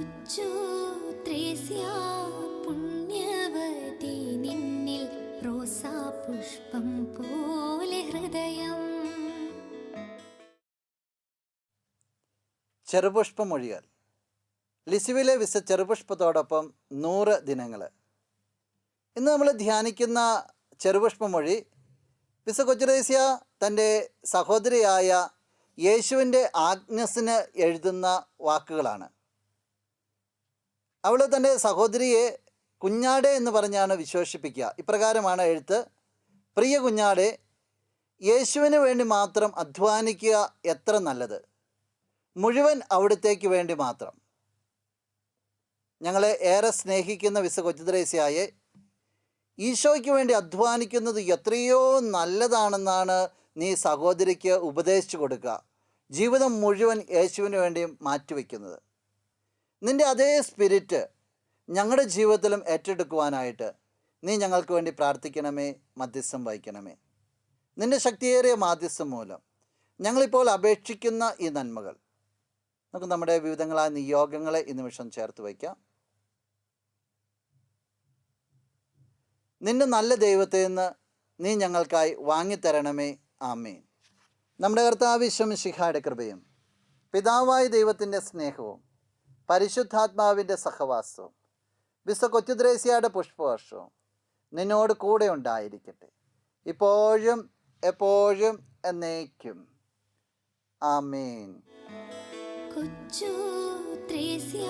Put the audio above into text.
കൊച്ചു ത്രേസ്യ പുണ്യവതി നിന്നിൽ റോസാപുഷ്പം പോലെ ഹൃദയം. ചെറുപുഷ്പമൊഴികൾ. ലിസുവിലെ ചെറുപുഷ്പത്തോടൊപ്പം 100 ദിനങ്ങൾ. ഇന്ന് നമ്മൾ ധ്യാനിക്കുന്ന ചെറുപുഷ്പമൊഴി കൊച്ചു ത്രേസ്യ തൻ്റെ സഹോദരിയായ യേശുവിൻ്റെ ആഗ്നസിന് എഴുതുന്ന വാക്കുകളാണ്. അവൾ തൻ്റെ സഹോദരിയെ കുഞ്ഞാടെ എന്ന് പറഞ്ഞാണ് വിശേഷിപ്പിക്കുക. ഇപ്രകാരമാണ് എഴുത്ത്: പ്രിയ കുഞ്ഞാടെ, യേശുവിന് വേണ്ടി മാത്രം അധ്വാനിക്കുക എത്ര നല്ലത്, മുഴുവൻ അവിടുത്തേക്ക് വേണ്ടി മാത്രം. ഞങ്ങളെ ഏറെ സ്നേഹിക്കുന്ന കൊച്ചു ത്രേസ്യയെ ഈശോയ്ക്ക് വേണ്ടി അധ്വാനിക്കുന്നത് എത്രയോ നല്ലതാണെന്നാണ് നീ സഹോദരിക്ക് ഉപദേശിച്ചു കൊടുക്കുക. ജീവിതം മുഴുവൻ യേശുവിന് വേണ്ടി മാറ്റിവെക്കുന്നത്. നിൻ്റെ അതേ സ്പിരിറ്റ് ഞങ്ങളുടെ ജീവിതത്തിലും ഏറ്റെടുക്കുവാനായിട്ട് നീ ഞങ്ങൾക്ക് വേണ്ടി പ്രാർത്ഥിക്കണമേ, മധ്യസ്ഥം വഹിക്കണമേ. നിൻ്റെ ശക്തിയേറിയ മാധ്യസ്ഥം മൂലം ഞങ്ങളിപ്പോൾ അപേക്ഷിക്കുന്ന ഈ നന്മകൾ നമുക്ക് നമ്മുടെ വിവിധങ്ങളായ നിയോഗങ്ങളെ ഈ നിമിഷം ചേർത്ത് വയ്ക്കാം. നിൻ്റെ നല്ല ദൈവത്തിൽ നിന്ന് നീ ഞങ്ങൾക്കായി വാങ്ങിത്തരണമേ. ആമേൻ. നമ്മുടെ കർത്താവ് ഈശോ മിശിഹായുടെ കൃപയും പിതാവായ ദൈവത്തിൻ്റെ സ്നേഹവും പരിശുദ്ധാത്മാവിൻ്റെ സഹവാസവും കൊച്ചു ത്രേസ്യയുടെ പുഷ്പവർഷവും നിന്നോട് കൂടെ ഉണ്ടായിരിക്കട്ടെ, ഇപ്പോഴും എപ്പോഴും എന്നേക്കും. ആമേൻ. കൊച്ചു ത്രേസ്യ